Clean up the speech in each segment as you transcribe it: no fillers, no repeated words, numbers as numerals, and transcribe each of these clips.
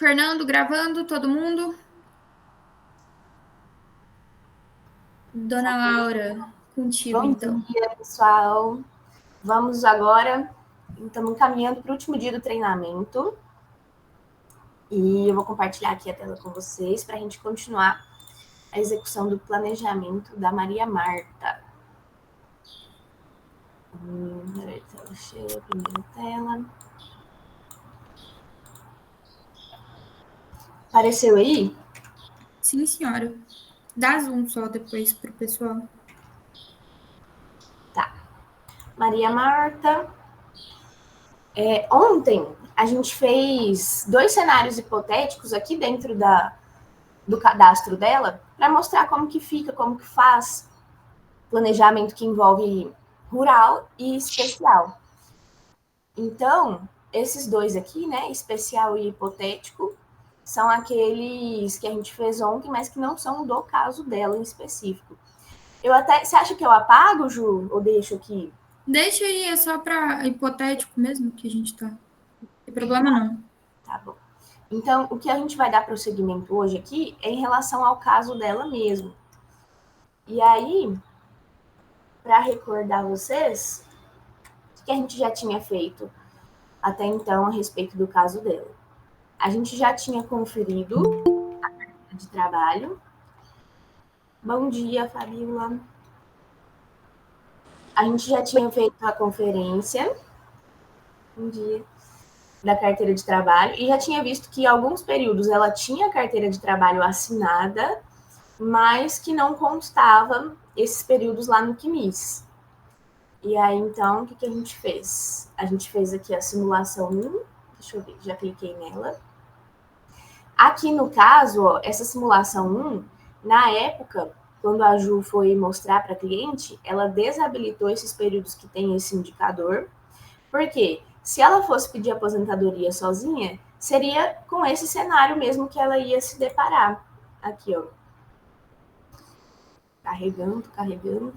Fernando, gravando, todo mundo? Dona Laura, contigo Bom então. dia, pessoal. Vamos agora, estamos caminhando para o último dia do treinamento e eu vou compartilhar aqui a tela com vocês para a gente continuar a execução do planejamento da Maria Marta. Tela cheia, primeira tela. Apareceu aí? Sim, senhora. Dá zoom só depois pro pessoal. Tá. Maria Marta. Ontem a gente fez 2 cenários hipotéticos aqui dentro do cadastro dela para mostrar como que fica, como que faz planejamento que envolve rural e especial. Então, esses dois aqui, né, especial e hipotético, são aqueles que a gente fez ontem, mas que não são do caso dela em específico. Você acha que eu apago, Ju, ou deixo aqui? Deixa aí, é só para hipotético mesmo que a gente tá. Não tem problema não. Tá bom. Então, o que a gente vai dar prosseguimento hoje aqui é em relação ao caso dela mesmo. E aí, para recordar vocês, o que a gente já tinha feito até então a respeito do caso dela? A gente já tinha conferido de trabalho. Bom dia, Fabiola. A gente já tinha feito a conferência, um dia, da carteira de trabalho, e já tinha visto que em alguns períodos ela tinha a carteira de trabalho assinada, mas que não constava esses períodos lá no QMIS. E aí, então, o que a gente fez? A gente fez aqui a simulação 1, deixa eu ver, já cliquei nela. Aqui no caso, ó, essa simulação 1, na época, quando a Ju foi mostrar para a cliente, ela desabilitou esses períodos que tem esse indicador, porque se ela fosse pedir aposentadoria sozinha, seria com esse cenário mesmo que ela ia se deparar. Aqui, ó. Carregando, carregando.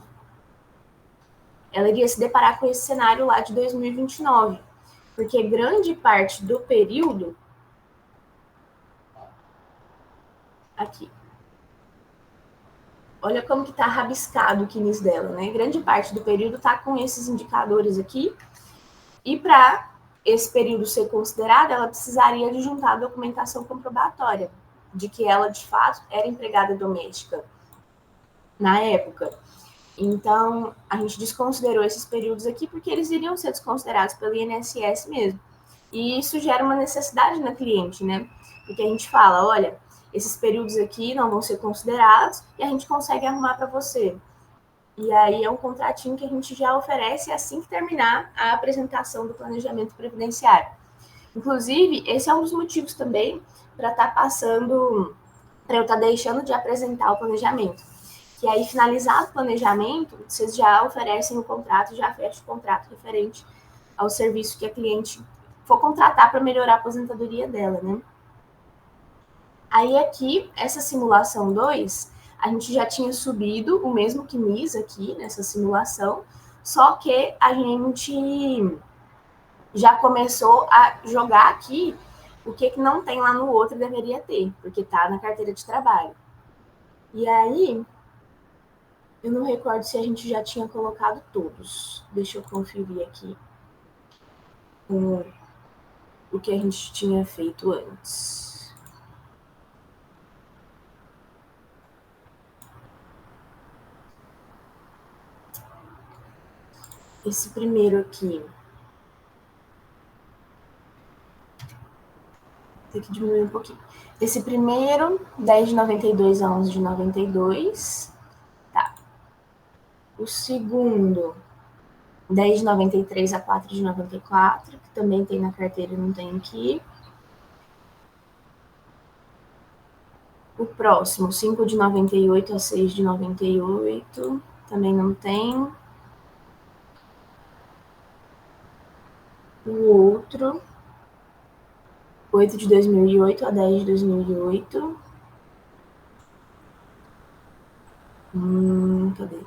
Ela iria se deparar com esse cenário lá de 2029, porque grande parte do período aqui. Olha como que está rabiscado o quinis dela, né? Grande parte do período está com esses indicadores aqui. E para esse período ser considerado, ela precisaria de juntar a documentação comprobatória de que ela, de fato, era empregada doméstica na época. Então, a gente desconsiderou esses períodos aqui porque eles iriam ser desconsiderados pelo INSS mesmo. E isso gera uma necessidade na cliente, né? Porque a gente fala, olha, esses períodos aqui não vão ser considerados e a gente consegue arrumar para você. E aí é um contratinho que a gente já oferece assim que terminar a apresentação do planejamento previdenciário. Inclusive, esse é um dos motivos também para estar passando, para eu estar deixando de apresentar o planejamento. Que aí, finalizado o planejamento, vocês já oferecem o contrato, já fecham o contrato referente ao serviço que a cliente for contratar para melhorar a aposentadoria dela, né? Aí aqui, essa simulação 2, a gente já tinha subido o mesmo QMIS aqui nessa simulação, só que a gente já começou a jogar aqui o que não tem lá no outro deveria ter, porque está na carteira de trabalho. E aí, eu não recordo se a gente já tinha colocado todos. Deixa eu conferir aqui o que a gente tinha feito antes. Esse primeiro aqui. Tem que diminuir um pouquinho. Esse primeiro, 10 de 92 a 11 de 92. Tá. O segundo, 10 de 93 a 4 de 94, que também tem na carteira e não tem aqui. O próximo, 5 de 98 a 6 de 98, também não tem. O outro, 8 de 2008 a 10 de 2008. Cadê?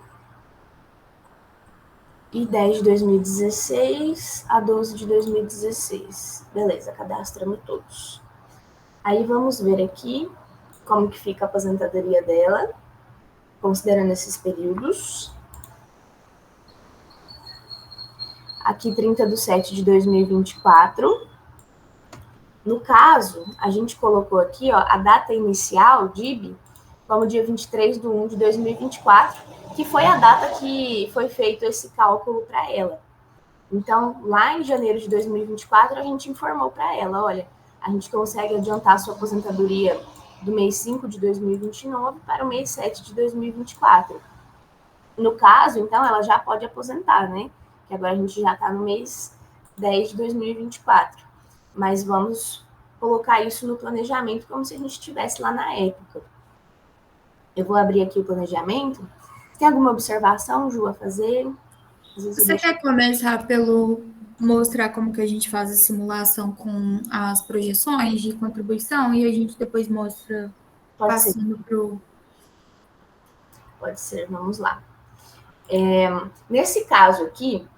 E 10 de 2016 a 12 de 2016. Beleza, cadastramos todos. Aí vamos ver aqui como que fica a aposentadoria dela, considerando esses períodos. Aqui, 30/7/2024. No caso, a gente colocou aqui, ó, a data inicial, DIB, como dia 23/1/2024, que foi a data que foi feito esse cálculo para ela. Então, lá em janeiro de 2024, a gente informou para ela, olha, a gente consegue adiantar a sua aposentadoria do mês 5 de 2029 para o mês 7 de 2024. No caso, então, ela já pode aposentar, né? Que agora a gente já está no mês 10 de 2024. Mas vamos colocar isso no planejamento como se a gente estivesse lá na época. Eu vou abrir aqui o planejamento. Tem alguma observação, Ju, a fazer? Às vezes eu Você deixo... quer começar pelo mostrar como que a gente faz a simulação com as projeções de contribuição e a gente depois mostra Pode ser, passando para o... pode ser. Vamos lá. Nesse caso aqui,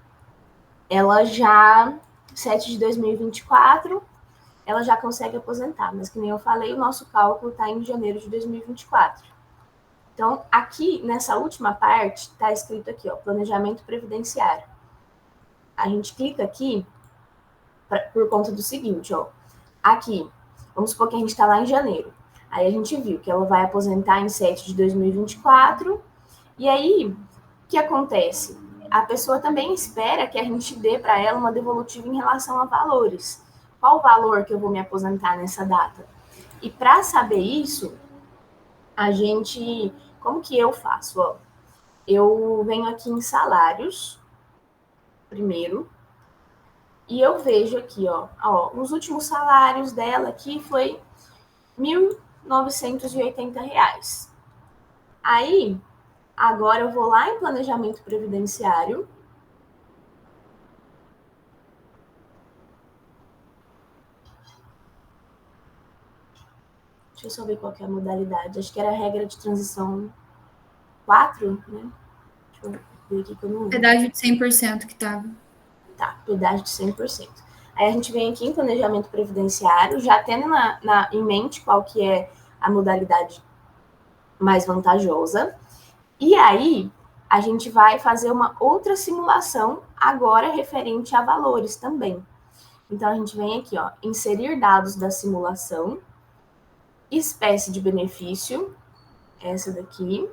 ela já, 7 de 2024, ela já consegue aposentar. Mas, que nem eu falei, o nosso cálculo está em janeiro de 2024. Então, aqui, nessa última parte, está escrito aqui, ó, planejamento previdenciário. A gente clica aqui por conta do seguinte, ó. Aqui, vamos supor que a gente está lá em janeiro. Aí a gente viu que ela vai aposentar em 7 de 2024. E aí, o que acontece? A pessoa também espera que a gente dê para ela uma devolutiva em relação a valores. Qual o valor que eu vou me aposentar nessa data? E para saber isso, a gente... Como que eu faço? Ó, eu venho aqui em salários, primeiro, e eu vejo aqui, ó, os últimos salários dela aqui foi R$ 1.980. Aí, agora eu vou lá em planejamento previdenciário. Deixa eu só ver qual que é a modalidade. Acho que era a regra de transição 4, né? Deixa eu ver aqui que eu não lembro. Pedágio de 100% que estava. Tá, pedágio de 100%. Aí a gente vem aqui em planejamento previdenciário, já tendo em mente qual que é a modalidade mais vantajosa. E aí, a gente vai fazer uma outra simulação, agora referente a valores também. Então, a gente vem aqui, ó, inserir dados da simulação, espécie de benefício, essa daqui.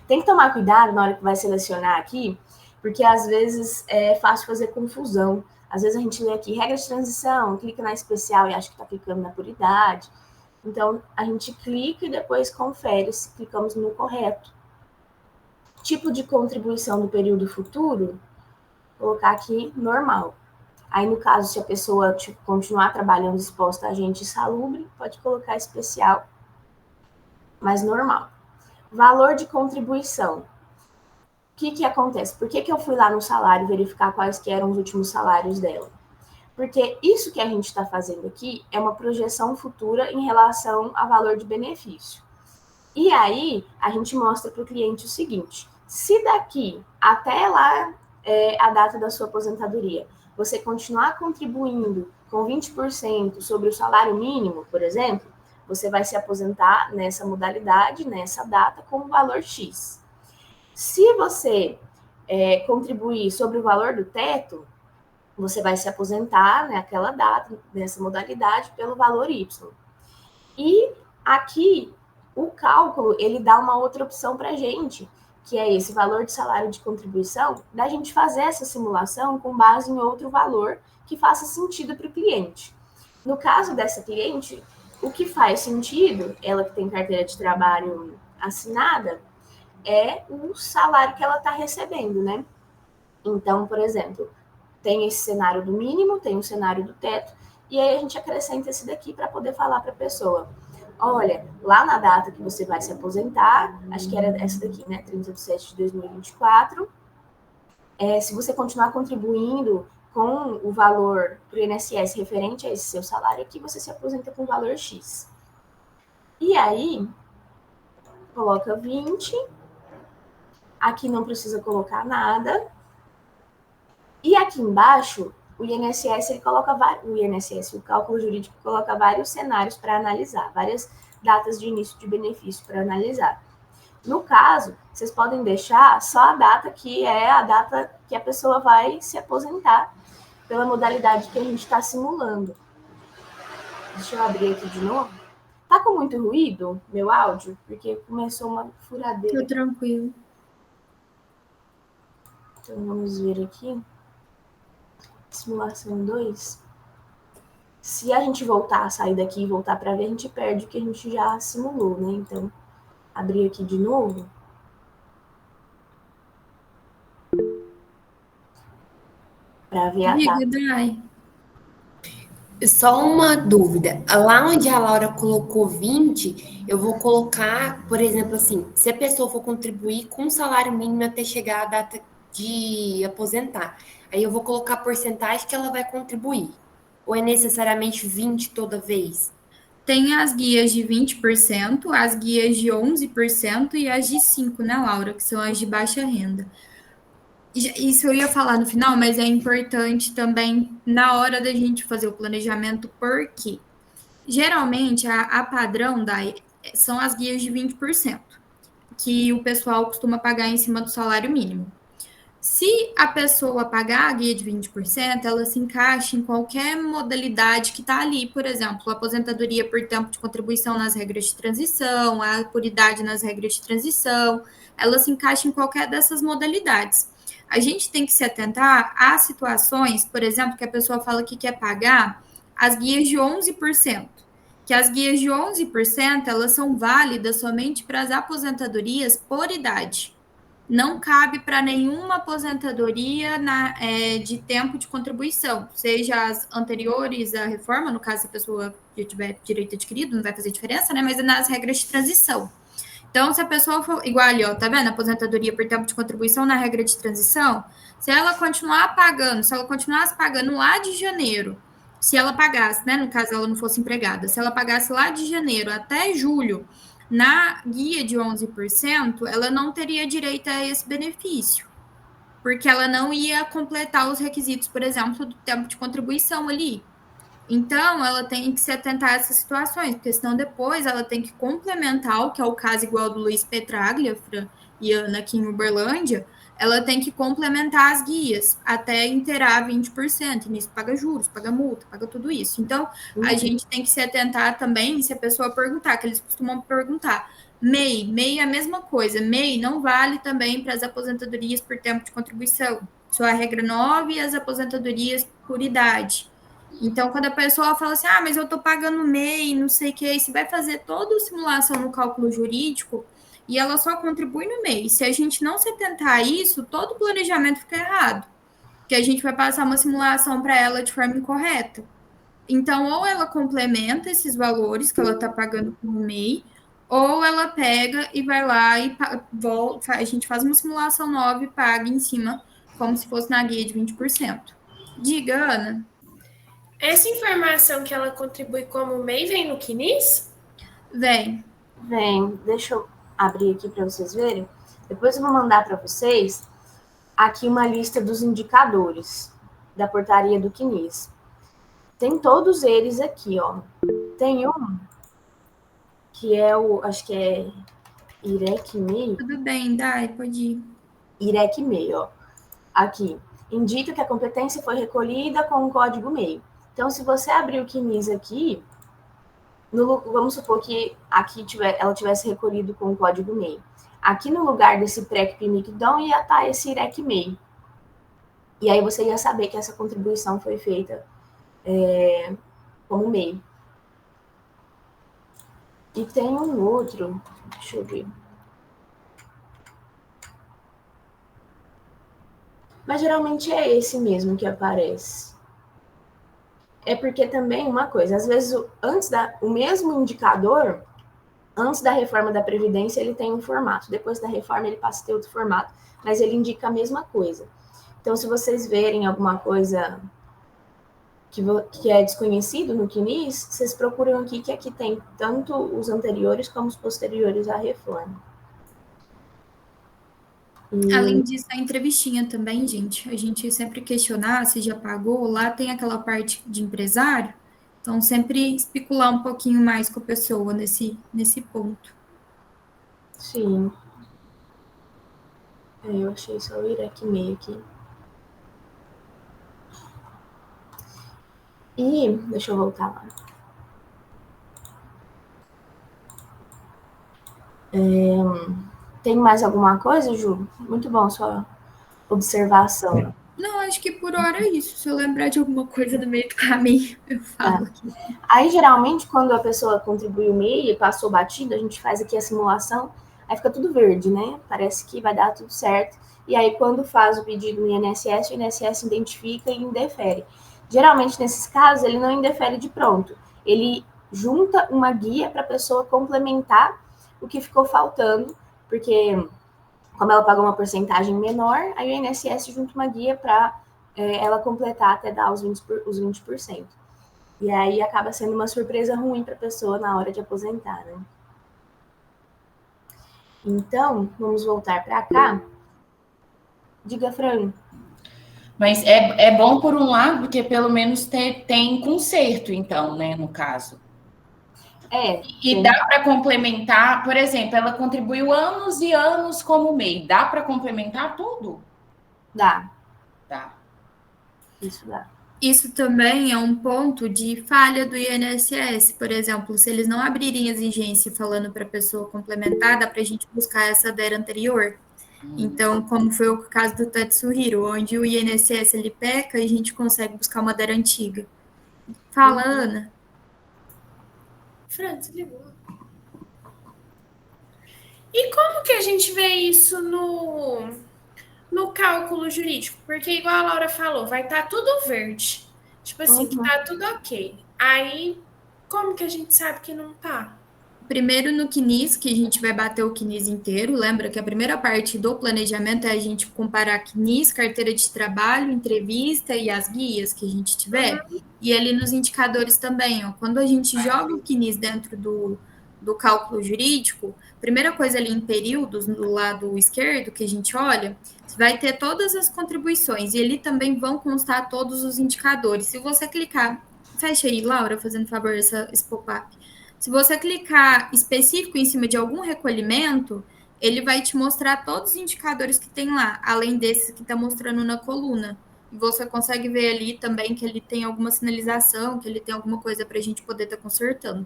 Tem que tomar cuidado na hora que vai selecionar aqui, porque às vezes é fácil fazer confusão. Às vezes a gente lê aqui regra de transição, clica na especial e acha que está clicando na por idade. Então, a gente clica e depois confere se clicamos no correto. Tipo de contribuição do período futuro, colocar aqui normal. Aí, no caso, se a pessoa continuar trabalhando exposta a agente insalubre, pode colocar especial, mas normal. Valor de contribuição. O que acontece? Por que eu fui lá no salário verificar quais que eram os últimos salários dela? Porque isso que a gente está fazendo aqui é uma projeção futura em relação a valor de benefício. E aí, a gente mostra para o cliente o seguinte: se daqui até lá a data da sua aposentadoria, você continuar contribuindo com 20% sobre o salário mínimo, por exemplo, você vai se aposentar nessa modalidade, nessa data, com o valor X. Se você contribuir sobre o valor do teto, você vai se aposentar naquela data, nessa modalidade, pelo valor Y. E aqui, o cálculo, ele dá uma outra opção para a gente, que é esse valor de salário de contribuição, da gente fazer essa simulação com base em outro valor que faça sentido para o cliente. No caso dessa cliente, o que faz sentido, ela que tem carteira de trabalho assinada, é o salário que ela está recebendo, né? Então, por exemplo, tem esse cenário do mínimo, tem o cenário do teto, e aí a gente acrescenta esse daqui para poder falar para a pessoa: olha, lá na data que você vai se aposentar, acho que era essa daqui, né, 30/7/2024, se você continuar contribuindo com o valor para o INSS referente a esse seu salário aqui, você se aposenta com o valor X. E aí, coloca 20, aqui não precisa colocar nada, e aqui embaixo o INSS, o cálculo jurídico coloca vários cenários para analisar, várias datas de início de benefício para analisar. No caso, vocês podem deixar só a data que é a data que a pessoa vai se aposentar pela modalidade que a gente está simulando. Deixa eu abrir aqui de novo. Tá com muito ruído meu áudio? Porque começou uma furadeira. Tô tranquilo. Então, vamos ver aqui. Simulação 2. Se a gente voltar a sair daqui e voltar para ver, a gente perde o que a gente já simulou, né? Então, abrir aqui de novo. Para ver a data. Diga, Dai. Só uma dúvida. Lá onde a Laura colocou 20, eu vou colocar, por exemplo, assim, se a pessoa for contribuir com o salário mínimo até chegar a data de aposentar, aí eu vou colocar a porcentagem que ela vai contribuir. Ou é necessariamente 20 toda vez? Tem as guias de 20%, as guias de 11% e as de 5%, né, Laura? Que são as de baixa renda. Isso eu ia falar no final, mas é importante também na hora da gente fazer o planejamento, porque geralmente a padrão são as guias de 20%, que o pessoal costuma pagar em cima do salário mínimo. Se a pessoa pagar a guia de 20%, ela se encaixa em qualquer modalidade que está ali, por exemplo, aposentadoria por tempo de contribuição nas regras de transição, a por idade nas regras de transição, ela se encaixa em qualquer dessas modalidades. A gente tem que se atentar a situações, por exemplo, que a pessoa fala que quer pagar as guias de 11%, que as guias de 11%, elas são válidas somente para as aposentadorias por idade. Não cabe para nenhuma aposentadoria de tempo de contribuição, seja as anteriores à reforma, no caso, se a pessoa já tiver direito adquirido, não vai fazer diferença, né? Mas é nas regras de transição. Então, se a pessoa for igual ali, ó, tá vendo? Aposentadoria por tempo de contribuição na regra de transição, se ela continuar pagando, se ela continuasse pagando lá de janeiro, se ela pagasse, né? No caso, ela não fosse empregada, se ela pagasse lá de janeiro até julho, na guia de 11%, ela não teria direito a esse benefício, porque ela não ia completar os requisitos, por exemplo, do tempo de contribuição ali. Então, ela tem que se atentar a essas situações, porque senão depois ela tem que complementar, o que é o caso igual do Luiz Petraglia, Fran e Ana aqui em Uberlândia, ela tem que complementar as guias até inteirar 20%. E nisso paga juros, paga multa, paga tudo isso. Então, a gente tem que se atentar também, se a pessoa perguntar, que eles costumam perguntar, MEI é a mesma coisa. MEI não vale também para as aposentadorias por tempo de contribuição. Só a regra 9 e as aposentadorias por idade. Então, quando a pessoa fala assim, mas eu estou pagando MEI, não sei o que, aí você vai fazer toda a simulação no cálculo jurídico e ela só contribui no MEI. Se a gente não se atentar a isso, todo o planejamento fica errado, porque a gente vai passar uma simulação para ela de forma incorreta. Então, ou ela complementa esses valores que ela está pagando com o MEI, ou ela pega e vai lá e volta, a gente faz uma simulação nova e paga em cima, como se fosse na guia de 20%. Diga, Ana. Essa informação que ela contribui como MEI vem no CNIS? Vem. Deixa eu abrir aqui para vocês verem. Depois eu vou mandar para vocês aqui uma lista dos indicadores da portaria do CNIS. Tem todos eles aqui, ó. Tem um que é acho que é IREC-MEI. Tudo bem, Dai, pode ir. IREC-MEI, ó. Aqui. Indica que a competência foi recolhida com o código MEI. Então, se você abrir o CNIS aqui, vamos supor que aqui ela tivesse recolhido com o código MEI. Aqui no lugar desse PREC-PMIC-DOM ia estar esse IREC-MEI. E aí você ia saber que essa contribuição foi feita como MEI. E tem um outro, deixa eu ver. Mas geralmente é esse mesmo que aparece. É porque também uma coisa, às vezes o mesmo indicador, antes da reforma da Previdência, ele tem um formato. Depois da reforma, ele passa a ter outro formato. Mas ele indica a mesma coisa. Então, se vocês verem alguma coisa que é desconhecido no CNIS, vocês procuram aqui, que aqui tem tanto os anteriores como os posteriores à reforma. Além disso, a entrevistinha também, gente. A gente sempre questionar se já pagou. Lá tem aquela parte de empresário. Então, sempre especular um pouquinho mais com a pessoa nesse ponto. Sim. Eu achei só o IREC meio aqui. E deixa eu voltar lá. Tem mais alguma coisa, Ju? Muito bom sua observação. Não, acho que por hora é isso. Se eu lembrar de alguma coisa do meio do caminho, eu falo aqui. Aí, geralmente, quando a pessoa contribuiu MEI e passou batido, a gente faz aqui a simulação, aí fica tudo verde, né? Parece que vai dar tudo certo. E aí, quando faz o pedido no INSS, o INSS identifica e indefere. Geralmente, nesses casos, ele não indefere de pronto. Ele junta uma guia para a pessoa complementar o que ficou faltando, porque como ela pagou uma porcentagem menor, aí o INSS junta uma guia para ela completar até dar os 20%. E aí acaba sendo uma surpresa ruim para a pessoa na hora de aposentar, né? Então, vamos voltar para cá. Diga, Fran. Mas é bom por um lado, porque pelo menos tem conserto, então, né, no caso. E dá para complementar, por exemplo, ela contribuiu anos e anos como MEI. Dá para complementar tudo? Dá. Dá. Isso dá. Isso também é um ponto de falha do INSS. Por exemplo, se eles não abrirem exigência falando para a pessoa complementar, dá para a gente buscar essa DER anterior. Então, como foi o caso do Tatsuhiro, onde o INSS ele peca e a gente consegue buscar uma DER antiga. Fala, Ana. Fran, você ligou. E como que a gente vê isso no cálculo jurídico? Porque, igual a Laura falou, vai estar tudo verde. Tipo assim, que tá tudo ok. Aí, como que a gente sabe que não tá? Primeiro no CNIS, que a gente vai bater o CNIS inteiro. Lembra que a primeira parte do planejamento é a gente comparar CNIS, carteira de trabalho, entrevista e as guias que a gente tiver. E ali nos indicadores também, ó. Quando a gente joga o CNIS dentro do cálculo jurídico, primeira coisa ali em períodos, no lado esquerdo, que a gente olha, vai ter todas as contribuições. E ali também vão constar todos os indicadores. Se você clicar, fecha aí, Laura, fazendo favor, esse pop-up. Se você clicar específico em cima de algum recolhimento, ele vai te mostrar todos os indicadores que tem lá, além desses que está mostrando na coluna. E você consegue ver ali também que ele tem alguma sinalização, que ele tem alguma coisa para a gente poder estar consertando.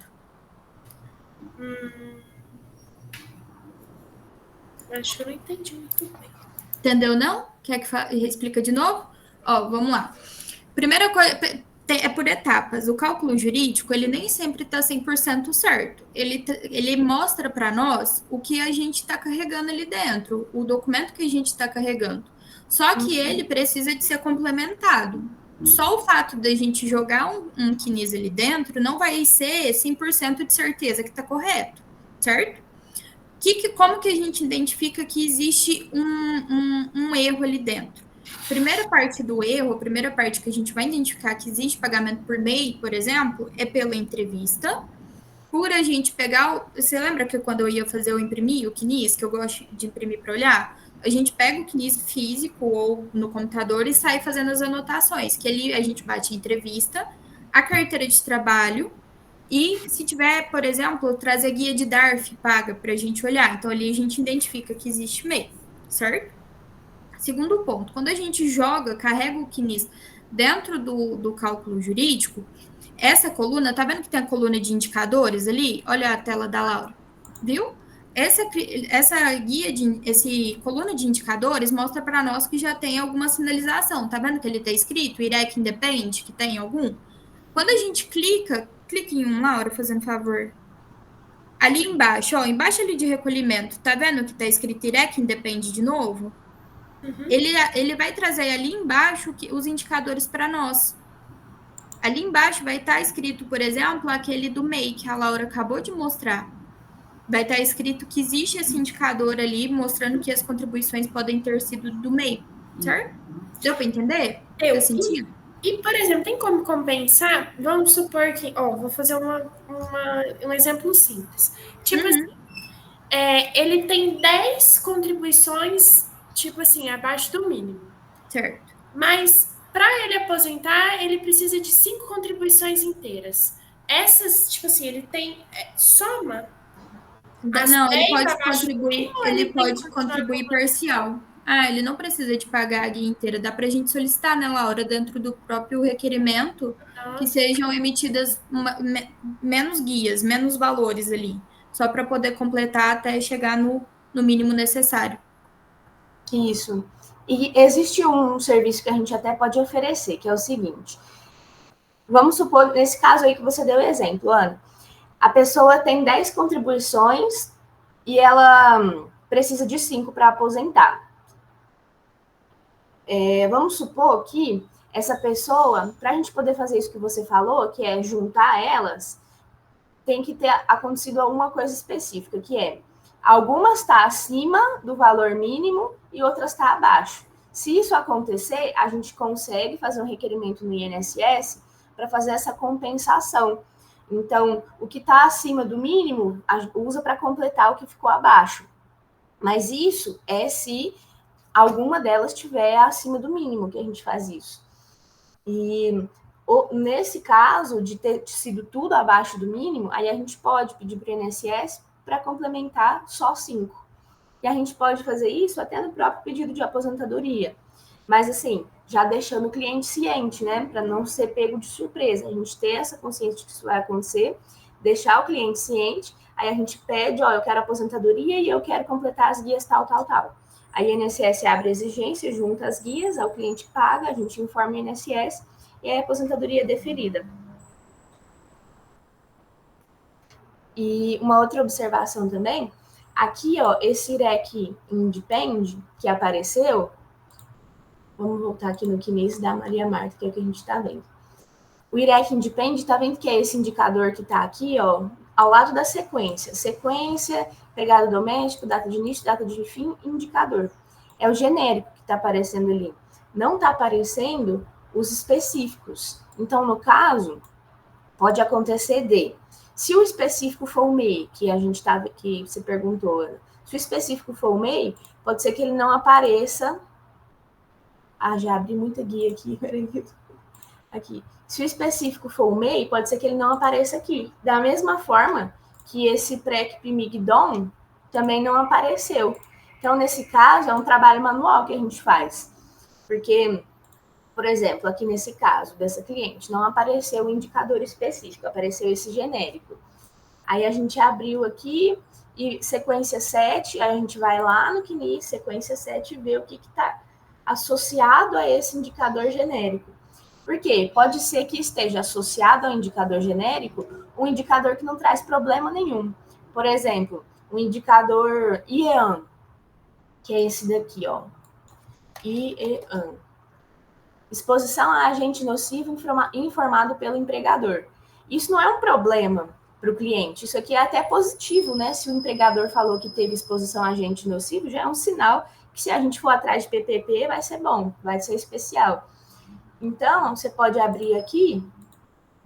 Acho que eu não entendi muito bem. Entendeu, não? Quer que explica de novo? Ó, vamos lá. Primeira coisa... é por etapas. O cálculo jurídico, ele nem sempre está 100% certo. Ele mostra para nós o que a gente está carregando ali dentro, o documento que a gente está carregando. Só que ele precisa de ser complementado. Só o fato da gente jogar um CNIS ali dentro não vai ser 100% de certeza que está correto, certo? Como que a gente identifica que existe um erro ali dentro? Primeira parte do erro, a primeira parte que a gente vai identificar que existe pagamento por MEI, por exemplo, é pela entrevista. Por a gente pegar... Você lembra que quando eu ia fazer o CNIS, que eu gosto de imprimir para olhar? A gente pega o CNIS físico ou no computador e sai fazendo as anotações, que ali a gente bate a entrevista, a carteira de trabalho, e se tiver, por exemplo, trazer guia de DARF paga para a gente olhar. Então, ali a gente identifica que existe MEI, certo? Segundo ponto, quando a gente carrega o CNIS dentro do cálculo jurídico, essa coluna, tá vendo que tem a coluna de indicadores ali? Olha a tela da Laura, viu? Essa coluna de indicadores mostra para nós que já tem alguma sinalização. Tá vendo que ele tá escrito IREC independe, que tem algum? Quando a gente clica em um, Laura, fazendo favor. Ali embaixo, ó, embaixo ali de recolhimento, tá vendo que tá escrito IREC independe de novo? Ele vai trazer ali embaixo os indicadores para nós. Ali embaixo vai estar escrito, por exemplo, aquele do MEI, que a Laura acabou de mostrar. Vai estar escrito que existe esse indicador ali, mostrando que as contribuições podem ter sido do MEI, certo? Deu para entender? Faz sentido? E, por exemplo, tem como compensar? Vamos supor que... vou fazer um exemplo simples. Tipo assim, ele tem 10 contribuições tipo assim, abaixo do mínimo. Certo. Mas para ele aposentar, ele precisa de 5 contribuições inteiras. Essas, tipo assim, ele tem soma as Não, 10 abaixo do mínimo, ou ele ele tem que pode continuar contribuir acumulando? parcial. Ah, ele não precisa de pagar a guia inteira. Dá para a gente solicitar, né, Laura, dentro do próprio requerimento, que sejam emitidas menos guias, menos valores ali, só para poder completar até chegar no mínimo necessário. Isso. E existe um serviço que a gente até pode oferecer, que é o seguinte. Vamos supor, nesse caso aí que você deu o exemplo, Ana, a pessoa tem 10 contribuições e ela precisa de 5 para aposentar. Vamos supor que essa pessoa, para a gente poder fazer isso que você falou, que é juntar elas, tem que ter acontecido alguma coisa específica, que é algumas está acima do valor mínimo e outras está abaixo. Se isso acontecer, a gente consegue fazer um requerimento no INSS para fazer essa compensação. Então, o que está acima do mínimo, usa para completar o que ficou abaixo. Mas isso é se alguma delas estiver acima do mínimo, que a gente faz isso. E nesse caso, de ter sido tudo abaixo do mínimo, aí a gente pode pedir para o INSS para complementar só 5. E a gente pode fazer isso até no próprio pedido de aposentadoria. Mas, assim, já deixando o cliente ciente, né? Para não ser pego de surpresa. A gente ter essa consciência de que isso vai acontecer, deixar o cliente ciente, aí a gente pede, eu quero aposentadoria e eu quero completar as guias tal, tal, tal. Aí a INSS abre a exigência, junta as guias, aí o cliente paga, a gente informa o INSS e a aposentadoria é deferida. E uma outra observação também, aqui, esse IREC Independ que apareceu, vamos voltar aqui no CNIS da Maria Marta, que é o que a gente está vendo. O IREC Independ, está vendo que é esse indicador que está aqui, ao lado da sequência. Sequência, pegada doméstica, data de início, data de fim, indicador. É o genérico que está aparecendo ali. Não está aparecendo os específicos. Então, no caso, pode acontecer se o específico for o MEI, que você perguntou, Ana, se o específico for o MEI, pode ser que ele não apareça. Já abri muita guia aqui, peraí. Aqui. Se o específico for o MEI, pode ser que ele não apareça aqui. Da mesma forma que esse PREC-PMIG-DOM também não apareceu. Então, nesse caso, é um trabalho manual que a gente faz. Porque, por exemplo, aqui nesse caso dessa cliente, não apareceu o indicador específico, apareceu esse genérico. Aí a gente abriu aqui e sequência 7, aí a gente vai lá no CNIS, sequência 7 e vê o que está associado a esse indicador genérico. Por quê? Pode ser que esteja associado ao indicador genérico um indicador que não traz problema nenhum. Por exemplo, o indicador IEAN, que é esse daqui, IEAN. Exposição a agente nocivo informado pelo empregador. Isso não é um problema para o cliente. Isso aqui é até positivo, né? Se o empregador falou que teve exposição a agente nocivo, já é um sinal que se a gente for atrás de PPP, vai ser bom, vai ser especial. Então, você pode abrir aqui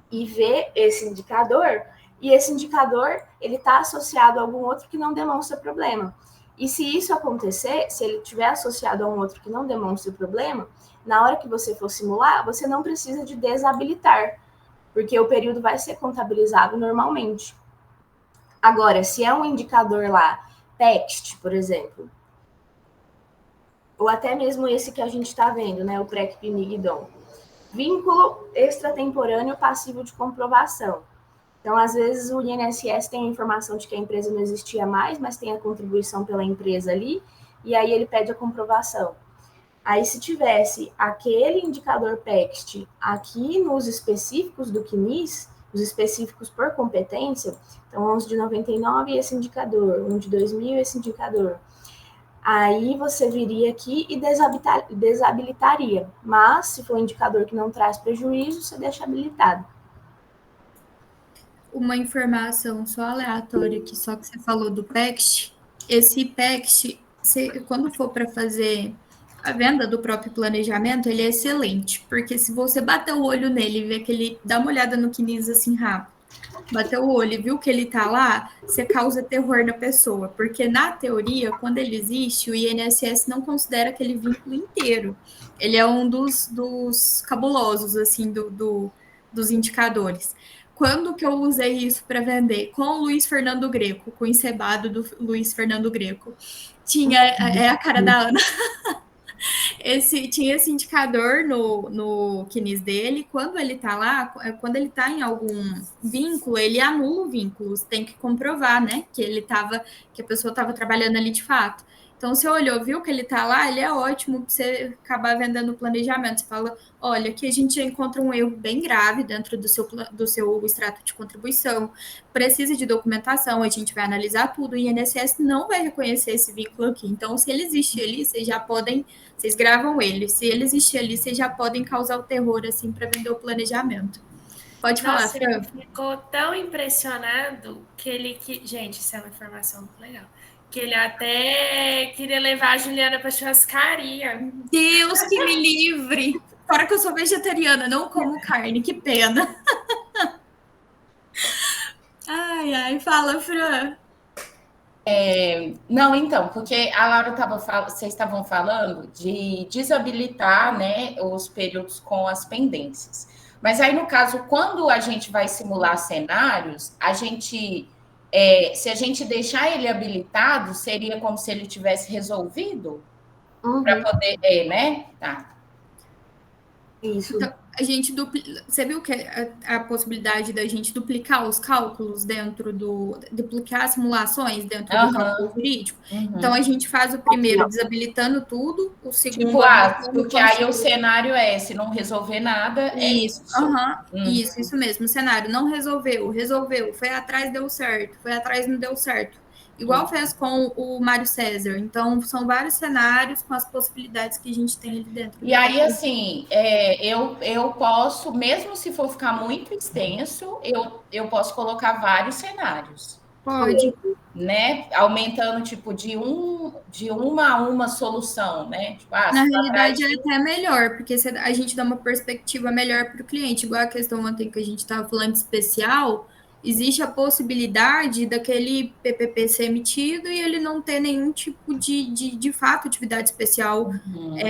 e ver esse indicador, e esse indicador, ele está associado a algum outro que não demonstra problema. E se isso acontecer, se ele estiver associado a um outro que não demonstra problema, na hora que você for simular, você não precisa de desabilitar, porque o período vai ser contabilizado normalmente. Agora, se é um indicador lá, text, por exemplo, ou até mesmo esse que a gente está vendo, né, o PREC-PMIG-DOM, vínculo extratemporâneo passivo de comprovação. Então, às vezes, o INSS tem a informação de que a empresa não existia mais, mas tem a contribuição pela empresa ali, e aí ele pede a comprovação. Aí, se tivesse aquele indicador PEXT aqui nos específicos do CNIS, os específicos por competência, então 11 de 99 esse indicador, 1 de 2000 esse indicador, aí você viria aqui e desabilitaria. Mas, se for um indicador que não traz prejuízo, você deixa habilitado. Uma informação só aleatória aqui, só que você falou do PEXT. Esse PEXT, quando for para fazer a venda do próprio planejamento, ele é excelente, porque se você bater o olho nele e ver que ele dá uma olhada no CNIS assim rápido, bateu o olho e viu que ele tá lá, você causa terror na pessoa. Porque, na teoria, quando ele existe, o INSS não considera aquele vínculo inteiro. Ele é um dos cabulosos, assim, dos indicadores. Quando que eu usei isso para vender? Com o Luiz Fernando Greco, com o encebado do Luiz Fernando Greco. Tinha a cara da Ana. Tinha esse indicador no quinis dele. Quando ele tá lá, quando ele tá em algum vínculo, ele anula o vínculo. Você tem que comprovar, né? Que a pessoa estava trabalhando ali de fato. Então, você olhou, viu que ele tá lá, ele é ótimo para você acabar vendendo o planejamento. Você fala, olha, aqui a gente já encontra um erro bem grave dentro do seu extrato de contribuição, precisa de documentação, a gente vai analisar tudo, o INSS não vai reconhecer esse vínculo aqui. Então, se ele existe ali, vocês gravam ele. Se ele existir ali, vocês já podem causar o terror, assim, para vender o planejamento. Pode falar, Fran. Ele ficou tão impressionado gente, isso é uma informação muito legal. Que ele até queria levar a Juliana para churrascaria. Deus que me livre! Fora que eu sou vegetariana, não como carne, que pena. Ai, fala, Fran. Não, então, porque a Laura vocês estavam falando de desabilitar, né, os períodos com as pendências. Mas aí, no caso, quando a gente vai simular cenários, se a gente deixar ele habilitado, seria como se ele tivesse resolvido? Para poder, né? Tá. Isso. Então, você viu que a possibilidade da gente duplicar os cálculos duplicar simulações dentro do cálculo jurídico? Então, a gente faz o primeiro desabilitando tudo, o segundo... porque aí o cenário se não resolver nada, isso. Isso mesmo, o cenário não resolveu, foi atrás, deu certo, foi atrás, não deu certo. Igual fez com o Mário César. Então, são vários cenários com as possibilidades que a gente tem ali dentro. E aí, assim, eu posso, mesmo se for ficar muito extenso, eu posso colocar vários cenários. Pode. Né? Aumentando, tipo, de uma a uma solução, né? Tipo, na realidade, é até melhor, porque a gente dá uma perspectiva melhor para o cliente. Igual a questão ontem que a gente estava falando de especial, existe a possibilidade daquele PPP ser emitido e ele não ter nenhum tipo de fato, atividade especial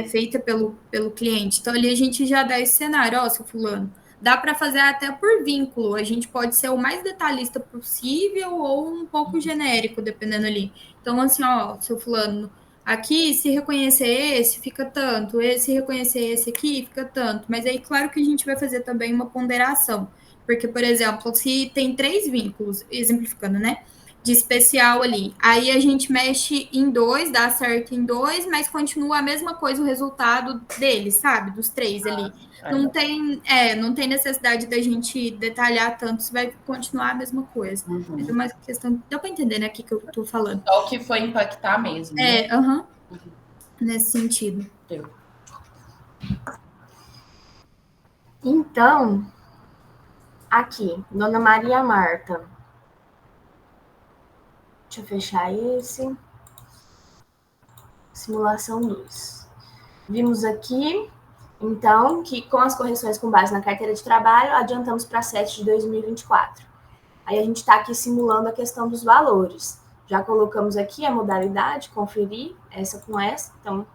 feita pelo cliente. Então, ali a gente já dá esse cenário, seu fulano, dá para fazer até por vínculo, a gente pode ser o mais detalhista possível ou um pouco genérico, dependendo ali. Então, assim, seu fulano, aqui, se reconhecer esse, fica tanto, se reconhecer esse aqui, fica tanto. Mas aí, claro que a gente vai fazer também uma ponderação. Porque, por exemplo, se tem 3 vínculos, exemplificando, né? De especial ali. Aí a gente mexe em 2, dá certo em 2, mas continua a mesma coisa o resultado deles, sabe? Dos 3 ali. Não tem necessidade da gente detalhar tanto, se vai continuar a mesma coisa. É uma questão. Dá para entender, né? O que eu tô falando. Só o que foi impactar mesmo. Nesse sentido. Então, aqui, Dona Maria Marta. Deixa eu fechar esse. Simulação 2. Vimos aqui, então, que com as correções com base na carteira de trabalho, adiantamos para 7 de 2024. Aí a gente está aqui simulando a questão dos valores. Já colocamos aqui a modalidade, conferir, essa com essa, então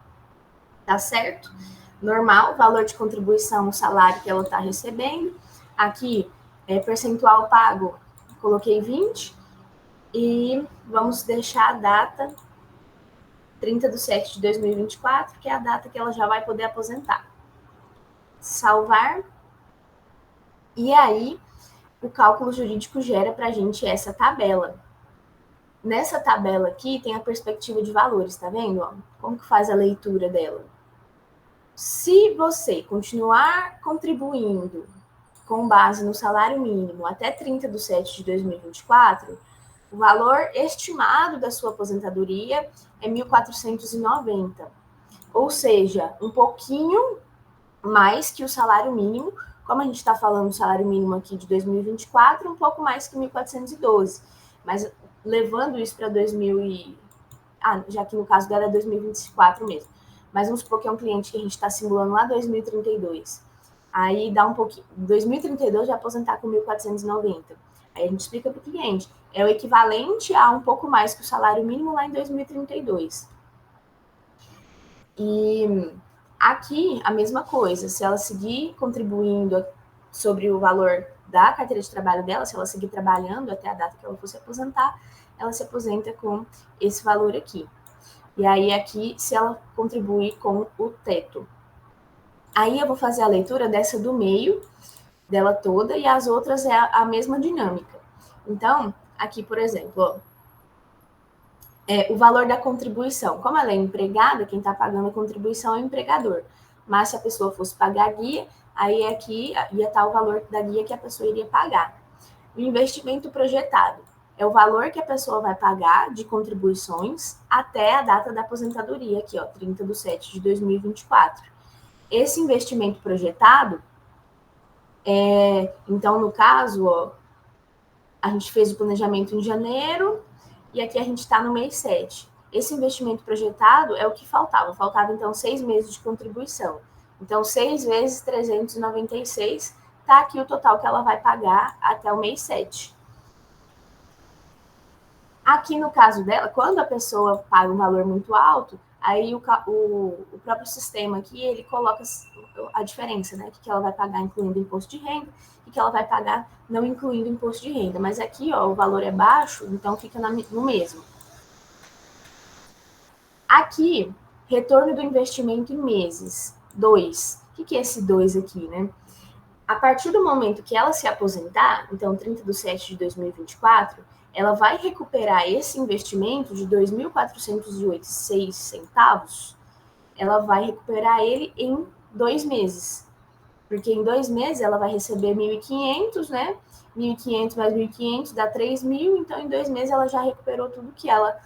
tá certo. Normal, valor de contribuição, o salário que ela está recebendo. Aqui, percentual pago, coloquei 20. E vamos deixar a data 30/7 de 2024, que é a data que ela já vai poder aposentar. Salvar. E aí, o cálculo jurídico gera para a gente essa tabela. Nessa tabela aqui tem a perspectiva de valores, tá vendo? Como que faz a leitura dela? Se você continuar contribuindo com base no salário mínimo até 30/7 de 2024, o valor estimado da sua aposentadoria é 1.490. Ou seja, um pouquinho mais que o salário mínimo. Como a gente está falando do salário mínimo aqui de 2024, um pouco mais que 1.412. Mas levando isso para já que no caso dela é 2024 mesmo. Mas vamos supor que é um cliente que a gente está simulando lá 2032. Aí dá um pouquinho. 2032 já aposentar com 1.490. Aí a gente explica para o cliente. É o equivalente a um pouco mais que o salário mínimo lá em 2032. E aqui, a mesma coisa. Se ela seguir contribuindo sobre o valor da carteira de trabalho dela, se ela seguir trabalhando até a data que ela for se aposentar, ela se aposenta com esse valor aqui. E aí aqui, se ela contribui com o teto. Aí eu vou fazer a leitura dessa do meio, dela toda, e as outras é a mesma dinâmica. Então, aqui, por exemplo, ó, o valor da contribuição. Como ela é empregada, quem está pagando a contribuição é o empregador. Mas se a pessoa fosse pagar a guia, aí aqui ia estar o valor da guia que a pessoa iria pagar. O investimento projetado é o valor que a pessoa vai pagar de contribuições até a data da aposentadoria, aqui, ó, 30/7/2024. Esse investimento projetado, então, no caso, ó, a gente fez o planejamento em janeiro e aqui a gente está no mês 7. Esse investimento projetado é o que faltava. Faltava, então, 6 meses de contribuição. Então, 6 vezes 396, tá aqui o total que ela vai pagar até o mês 7. Aqui, no caso dela, quando a pessoa paga um valor muito alto, aí o próprio sistema aqui, ele coloca a diferença, né? O que ela vai pagar incluindo imposto de renda e que ela vai pagar não incluindo imposto de renda. Mas aqui, ó, o valor é baixo, então fica no mesmo. Aqui, retorno do investimento em meses. 2. O que é esse 2 aqui, né? A partir do momento que ela se aposentar, então 30/7/2024, ela vai recuperar esse investimento de R$ 2.406, ela vai recuperar ele em 2 meses. Porque em 2 meses ela vai receber 1.500, né? 1.500 mais 1.500 dá 3.000, então em 2 meses ela já recuperou tudo que ela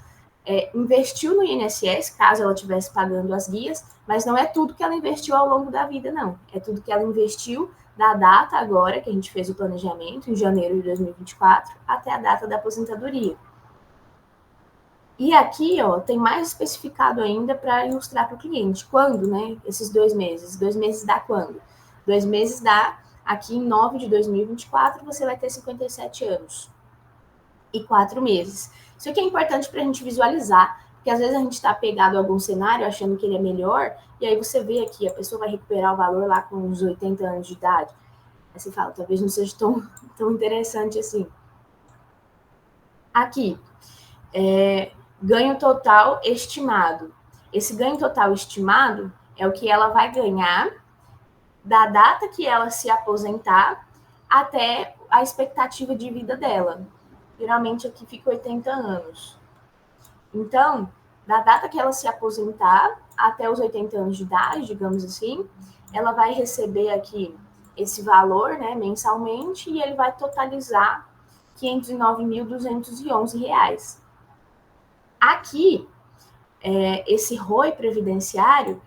investiu no INSS, caso ela estivesse pagando as guias, mas não é tudo que ela investiu ao longo da vida, não. É tudo que ela investiu da data agora, que a gente fez o planejamento, em janeiro de 2024, até a data da aposentadoria. E aqui, ó, tem mais especificado ainda para ilustrar para o cliente. Quando, né? Esses 2 meses. 2 meses dá quando? 2 meses dá, aqui em 9 de 2024, você vai ter 57 anos e 4 meses. Isso aqui é importante para a gente visualizar, porque às vezes a gente está apegado a algum cenário achando que ele é melhor, e aí você vê aqui, a pessoa vai recuperar o valor lá com uns 80 anos de idade. Aí você fala, talvez não seja tão interessante assim. Aqui, ganho total estimado. Esse ganho total estimado é o que ela vai ganhar da data que ela se aposentar até a expectativa de vida dela. Geralmente aqui fica 80 anos. Então, da data que ela se aposentar até os 80 anos de idade, digamos assim, ela vai receber aqui esse valor, né, mensalmente, e ele vai totalizar R$ 509.211. Aqui, esse ROI previdenciário,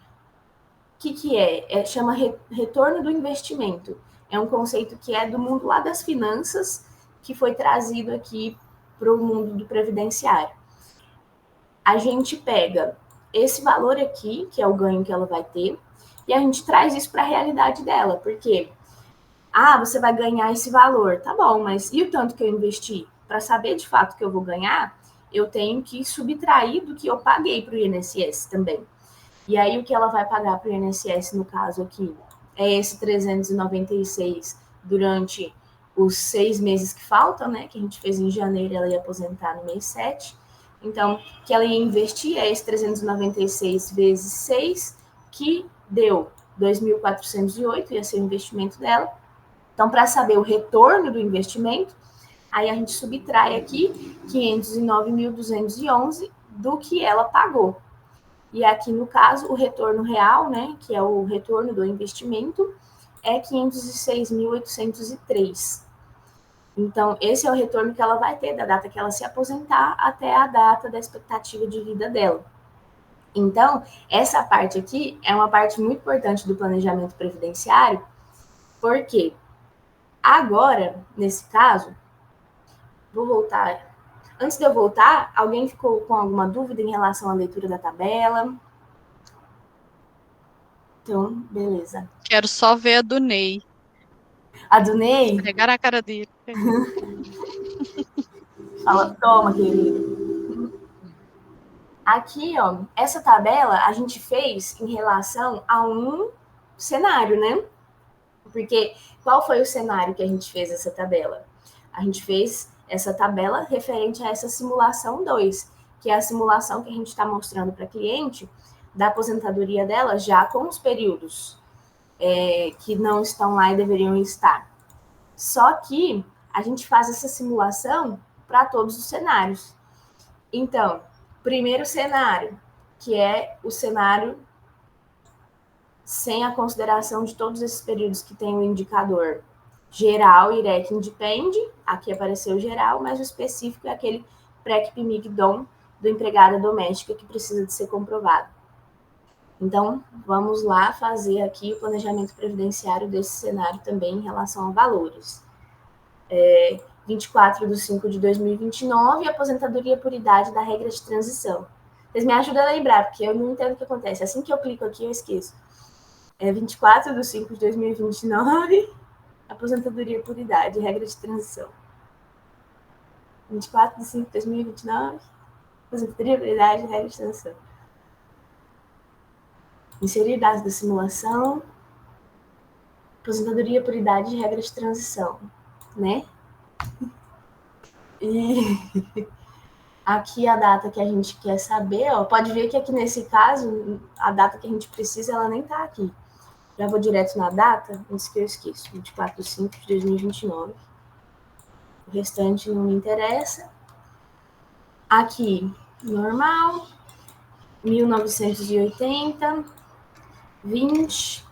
o que é? Chama retorno do investimento. É um conceito que é do mundo lá das finanças, que foi trazido aqui para o mundo do previdenciário. A gente pega esse valor aqui, que é o ganho que ela vai ter, e a gente traz isso para a realidade dela, porque você vai ganhar esse valor, tá bom, mas e o tanto que eu investi? Para saber de fato que eu vou ganhar, eu tenho que subtrair do que eu paguei para o INSS também. E aí o que ela vai pagar para o INSS, no caso aqui, é esse 396 durante os 6 meses que faltam, né? Que a gente fez em janeiro, ela ia aposentar no mês 7. Então, o que ela ia investir é esse 396 vezes 6, que deu 2.408, ia ser o investimento dela. Então, para saber o retorno do investimento, aí a gente subtrai aqui 509.211 do que ela pagou. E aqui, no caso, o retorno real, né, que é o retorno do investimento, é 506.803. Então, esse é o retorno que ela vai ter da data que ela se aposentar até a data da expectativa de vida dela. Então, essa parte aqui é uma parte muito importante do planejamento previdenciário, porque agora, nesse caso, vou voltar. Antes de eu voltar, alguém ficou com alguma dúvida em relação à leitura da tabela? Então, beleza. Quero só ver a do Ney. A do Ney? Pegar a cara dele. Fala, toma, querido. Aqui, ó, essa tabela a gente fez em relação a um cenário, né? Porque qual foi o cenário que a gente fez essa tabela? A gente fez essa tabela referente a essa simulação 2, que é a simulação que a gente está mostrando para a cliente da aposentadoria dela já com os períodos que não estão lá e deveriam estar. Só que a gente faz essa simulação para todos os cenários. Então, primeiro cenário, que é o cenário sem a consideração de todos esses períodos que tem o indicador geral, IREC independe, aqui apareceu geral, mas o específico é aquele PREC, PMIG, DOM do empregada doméstica que precisa de ser comprovado. Então, vamos lá fazer aqui o planejamento previdenciário desse cenário também em relação a valores. 24/5/2029, aposentadoria por idade da regra de transição. Vocês me ajudam a lembrar, porque eu não entendo o que acontece. Assim que eu clico aqui, eu esqueço. 24/5/2029, aposentadoria por idade, regra de transição. 24/5/2029, aposentadoria por idade, regra de transição. Inserir dados da simulação, aposentadoria por idade e regra de transição, né? E aqui a data que a gente quer saber, ó, pode ver que aqui nesse caso, a data que a gente precisa, ela nem tá aqui. Já vou direto na data, antes que eu esqueça, 24/5/2029. O restante não me interessa. Aqui, normal, 1980, 20,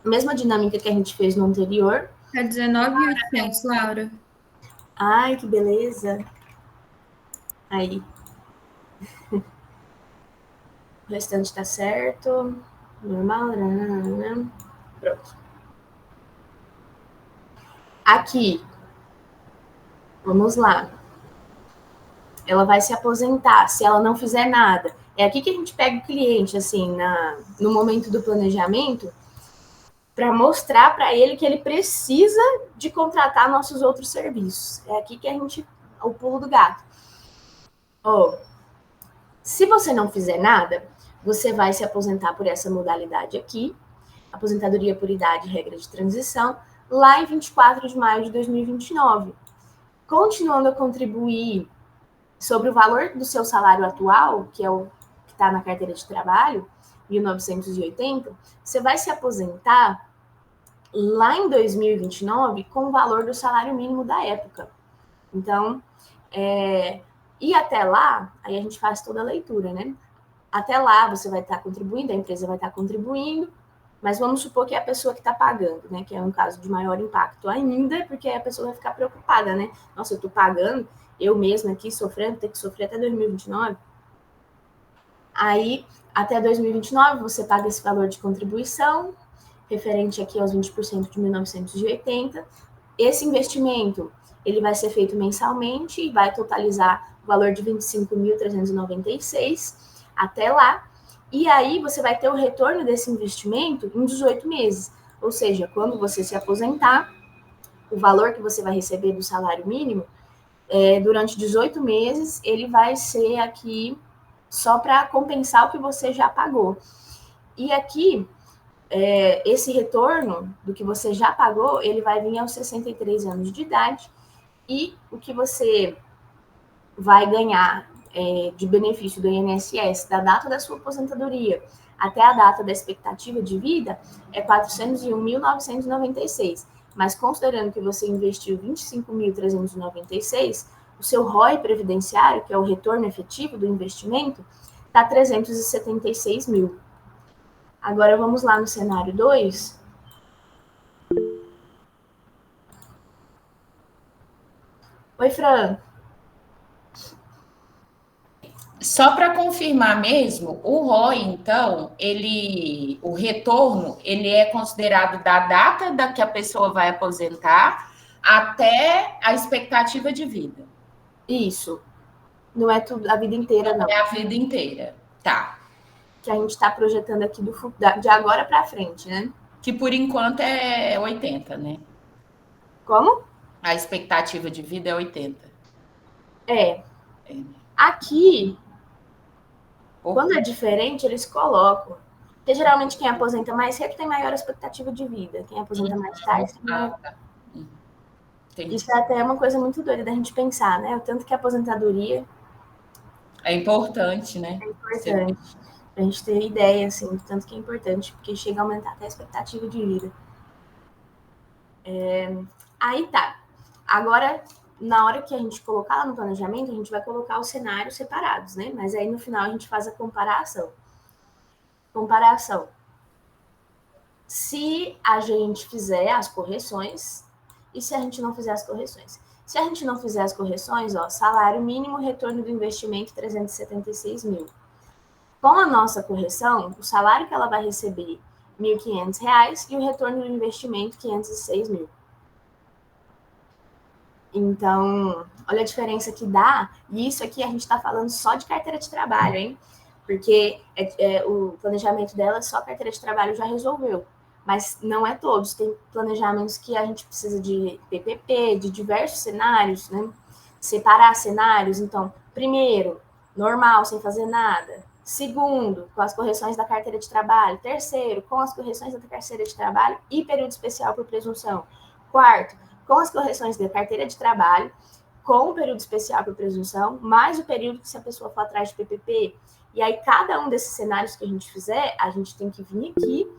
mesma dinâmica que a gente fez no anterior. Tá 19.800, Laura. Ai, que beleza. Aí. O restante tá certo. Normal. Pronto. Aqui. Vamos lá. Ela vai se aposentar se ela não fizer nada. É aqui que a gente pega o cliente, assim, no momento do planejamento, para mostrar para ele que ele precisa de contratar nossos outros serviços. É aqui que a gente... o pulo do gato. Se você não fizer nada, você vai se aposentar por essa modalidade aqui, aposentadoria por idade, regra de transição, lá em 24 de maio de 2029. Continuando a contribuir sobre o valor do seu salário atual, que é o que está na carteira de trabalho, 1.980, você vai se aposentar lá em 2029 com o valor do salário mínimo da época. Então, e até lá, aí a gente faz toda a leitura, né? Até lá você vai estar contribuindo, a empresa vai estar contribuindo, mas vamos supor que é a pessoa que está pagando, né? Que é um caso de maior impacto ainda, porque aí a pessoa vai ficar preocupada, né? Nossa, eu estou pagando, eu mesma aqui sofrendo, ter que sofrer até 2029. Aí, até 2029, você paga esse valor de contribuição, referente aqui aos 20% de 1.980. Esse investimento, ele vai ser feito mensalmente e vai totalizar o valor de 25.396 até lá. E aí, você vai ter o retorno desse investimento em 18 meses. Ou seja, quando você se aposentar, o valor que você vai receber do salário mínimo, durante 18 meses, ele vai ser aqui só para compensar o que você já pagou. E aqui, esse retorno do que você já pagou, ele vai vir aos 63 anos de idade, e o que você vai ganhar de benefício do INSS da data da sua aposentadoria até a data da expectativa de vida é 401.996. Mas considerando que você investiu 25.396, o seu ROI previdenciário, que é o retorno efetivo do investimento, está 376 mil. Agora vamos lá no cenário 2. Oi, Fran. Só para confirmar mesmo, o ROI, então, o retorno, ele é considerado da data da que a pessoa vai aposentar até a expectativa de vida. Isso. Não é tudo a vida inteira, não. É a vida inteira, tá. Que a gente está projetando aqui de agora para frente, né? Que por enquanto é 80, né? Como? A expectativa de vida é 80. Aqui, quando é diferente, eles colocam. Porque geralmente quem aposenta mais cedo tem maior expectativa de vida. Quem aposenta mais tarde tem maior... Isso é até uma coisa muito doida da gente pensar, né? O tanto que a aposentadoria... É importante, né? É importante. Pra gente ter ideia, assim, do tanto que é importante, porque chega a aumentar até a expectativa de vida. Aí tá. Agora, na hora que a gente colocar lá no planejamento, a gente vai colocar os cenários separados, né? Mas aí no final a gente faz a comparação. Se a gente fizer as correções e se a gente não fizer as correções. Se a gente não fizer as correções, ó, salário mínimo, retorno do investimento, 376 mil. Com a nossa correção, o salário que ela vai receber, R$ 1.500, e o retorno do investimento, 506 mil. Então, olha a diferença que dá. E isso aqui a gente está falando só de carteira de trabalho, hein? Porque o planejamento dela, só carteira de trabalho já resolveu. Mas não é todos. Tem planejamentos que a gente precisa de PPP, de diversos cenários, né? Separar cenários. Então, primeiro, normal, sem fazer nada. Segundo, com as correções da carteira de trabalho. Terceiro, com as correções da carteira de trabalho e período especial por presunção. Quarto, com as correções da carteira de trabalho, com o período especial por presunção, mais o período que se a pessoa for atrás de PPP. E aí, cada um desses cenários que a gente fizer, a gente tem que vir aqui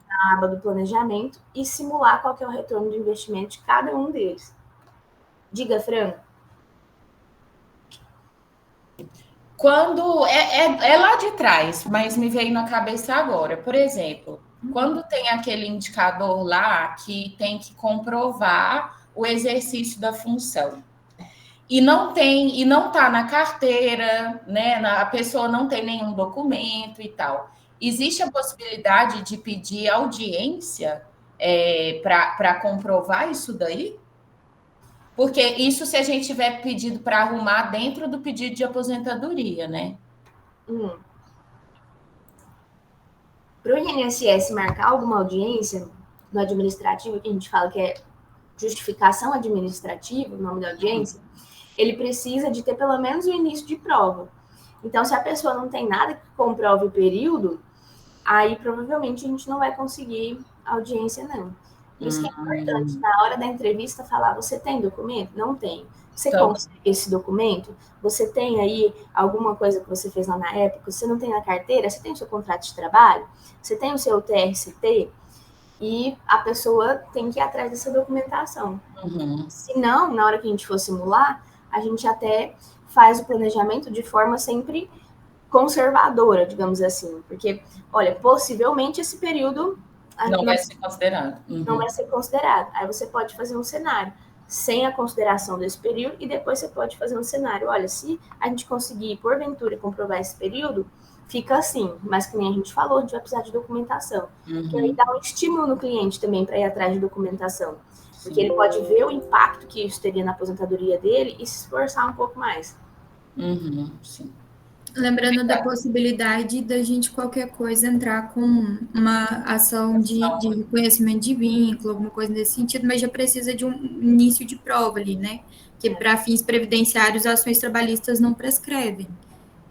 na aba do planejamento e simular qual que é o retorno do investimento de cada um deles. Diga, Fran. Quando é lá de trás, mas me veio na cabeça agora. Por exemplo, quando tem aquele indicador lá que tem que comprovar o exercício da função e não está na carteira, né? A pessoa não tem nenhum documento e tal. Existe a possibilidade de pedir audiência para comprovar isso daí? Porque isso se a gente tiver pedido para arrumar dentro do pedido de aposentadoria, né? Para o INSS marcar alguma audiência no administrativo, que a gente fala que é justificação administrativa, o nome da audiência, ele precisa de ter pelo menos o início de prova. Então, se a pessoa não tem nada que comprove o período, aí provavelmente a gente não vai conseguir audiência, não. Por isso que é importante, na hora da entrevista, falar: você tem documento? Não tem. Você consegue esse documento? Você tem aí alguma coisa que você fez lá na época? Você não tem na carteira? Você tem o seu contrato de trabalho? Você tem o seu TRCT? E a pessoa tem que ir atrás dessa documentação. Se não, na hora que a gente for simular, a gente até faz o planejamento de forma sempre conservadora, digamos assim. Porque, olha, possivelmente esse período... Não vai ser considerado. Não vai ser considerado. Aí você pode fazer um cenário sem a consideração desse período e depois você pode fazer um cenário. Olha, se a gente conseguir, porventura, comprovar esse período, fica assim. Mas, que nem a gente falou, a gente vai precisar de documentação. Que aí dá um estímulo no cliente também para ir atrás de documentação. Porque ele pode ver o impacto que isso teria na aposentadoria dele e se esforçar um pouco mais. Sim. Lembrando da possibilidade da gente, qualquer coisa, entrar com uma ação de reconhecimento de vínculo, alguma coisa nesse sentido, mas já precisa de um início de prova ali, né? Que para fins previdenciários, ações trabalhistas não prescrevem.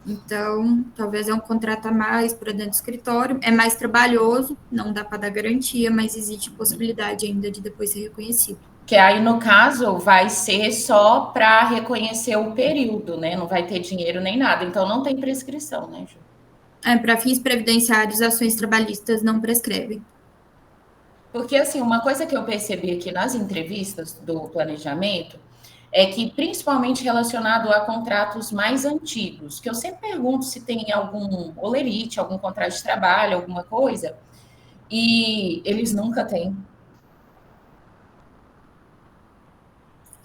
Então, talvez é um contrato a mais para dentro do escritório, é mais trabalhoso, não dá para dar garantia, mas existe possibilidade ainda de depois ser reconhecido. Que aí, no caso, vai ser só para reconhecer o período, né? Não vai ter dinheiro nem nada. Então, não tem prescrição, né, Ju? Para fins previdenciários, ações trabalhistas não prescrevem. Porque, assim, uma coisa que eu percebi aqui nas entrevistas do planejamento é que, principalmente relacionado a contratos mais antigos, que eu sempre pergunto se tem algum olerite, algum contrato de trabalho, alguma coisa, e eles nunca têm.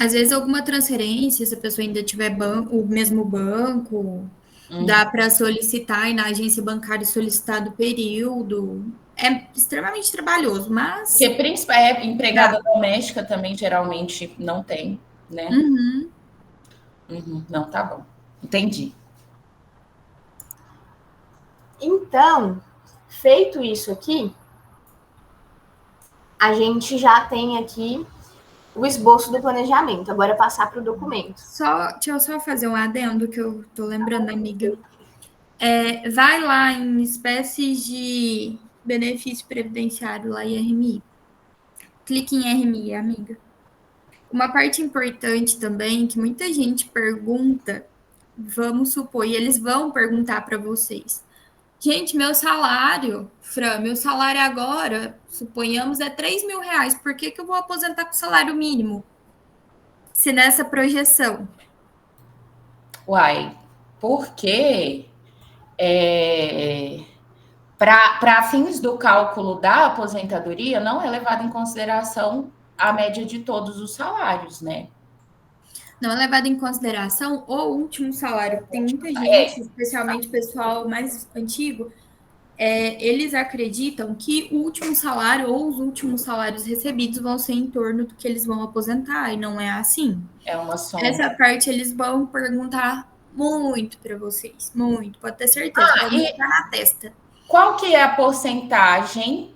Às vezes, alguma transferência, se a pessoa ainda tiver o mesmo banco, dá para solicitar e na agência bancária solicitar do período. É extremamente trabalhoso, mas... Porque empregada doméstica também geralmente não tem, né? Não, tá bom. Entendi. Então, feito isso aqui, a gente já tem aqui o esboço do planejamento. Agora passar para o documento. Deixa eu só fazer um adendo que eu tô lembrando, amiga. Vai lá em espécies de benefício previdenciário lá em RMI. Clique em RMI, amiga. Uma parte importante também que muita gente pergunta, vamos supor, e eles vão perguntar para vocês. Gente, meu salário, Fran, meu salário agora, suponhamos, é 3 mil reais. Por que eu vou aposentar com salário mínimo? Se nessa projeção. Uai, porque para fins do cálculo da aposentadoria, não é levado em consideração a média de todos os salários, né? Não é levado em consideração o último salário. Tem muita gente, especialmente o pessoal mais antigo, eles acreditam que o último salário ou os últimos salários recebidos vão ser em torno do que eles vão aposentar, e não é assim. É uma soma. Essa parte eles vão perguntar muito para vocês, muito, pode ter certeza, pode botar na testa. Qual que é a porcentagem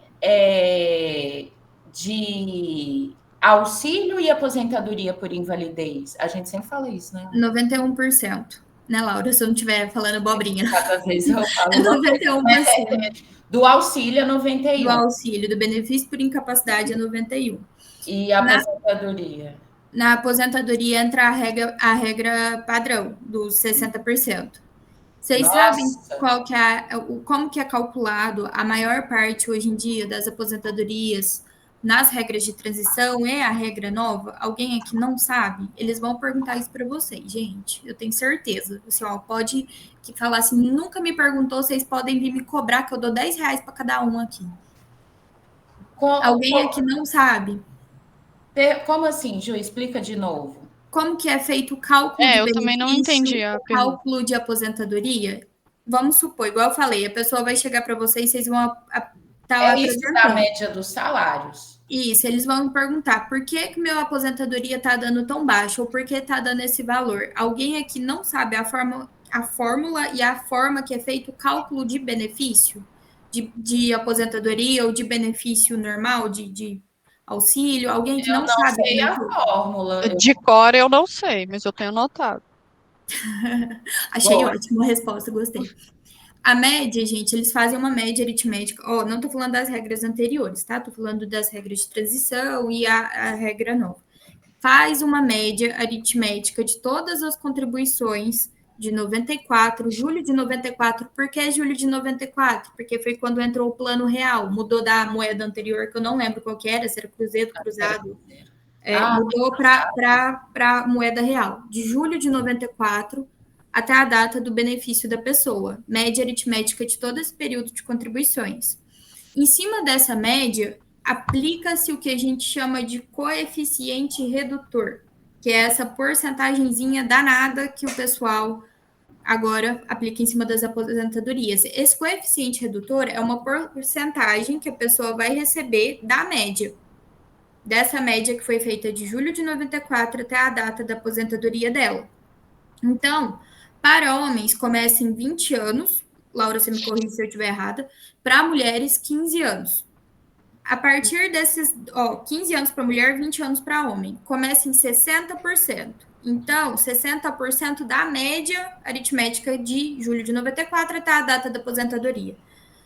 de auxílio e aposentadoria por invalidez? A gente sempre fala isso, né? 91%. Né, Laura? Se eu não estiver falando abobrinha. Às vezes eu falo. 91%. Do auxílio é 91%. Do auxílio, do benefício por incapacidade é 91%. E a aposentadoria? Na aposentadoria entra a regra padrão, dos 60%. Vocês sabem como que é calculado a maior parte hoje em dia das aposentadorias nas regras de transição? É a regra nova? Alguém aqui não sabe? Eles vão perguntar isso para vocês, gente. Eu tenho certeza. Assim, pode falar assim, nunca me perguntou, vocês podem vir me cobrar que eu dou 10 reais para cada um aqui. Alguém aqui não sabe? Como assim, Ju? Explica de novo. Como que é feito o cálculo de benefício, também não entendi o cálculo de aposentadoria? Vamos supor, igual eu falei, a pessoa vai chegar para vocês, vocês vão estar lá isso apresentando. da média dos salários. Isso, eles vão me perguntar por que meu aposentadoria está dando tão baixo ou por que está dando esse valor. Alguém aqui não sabe a fórmula e a forma que é feito o cálculo de benefício de aposentadoria ou de benefício normal, de auxílio? Alguém que não sabe? Eu não sei a fórmula. De cor eu não sei, mas eu tenho anotado. Achei ótima a resposta, gostei. A média, gente, eles fazem uma média aritmética. Não tô falando das regras anteriores, tá? Tô falando das regras de transição e a regra nova. Faz uma média aritmética de todas as contribuições de 94, julho de 94. Por que julho de 94? Porque foi quando entrou o plano real. Mudou da moeda anterior, que eu não lembro qual que era, se era cruzeiro, cruzado. Mudou para a moeda real. De julho de 94 até a data do benefício da pessoa. Média aritmética de todo esse período de contribuições. Em cima dessa média, aplica-se o que a gente chama de coeficiente redutor, que é essa porcentagenzinha danada que o pessoal agora aplica em cima das aposentadorias. Esse coeficiente redutor é uma porcentagem que a pessoa vai receber da média. Dessa média que foi feita de julho de 94 até a data da aposentadoria dela. Então, para homens, começa em 20 anos, Laura, você me corrige se eu estiver errada, para mulheres, 15 anos. A partir desses, 15 anos para mulher, 20 anos para homem, começa em 60%. Então, 60% da média aritmética de julho de 94 até a data da aposentadoria.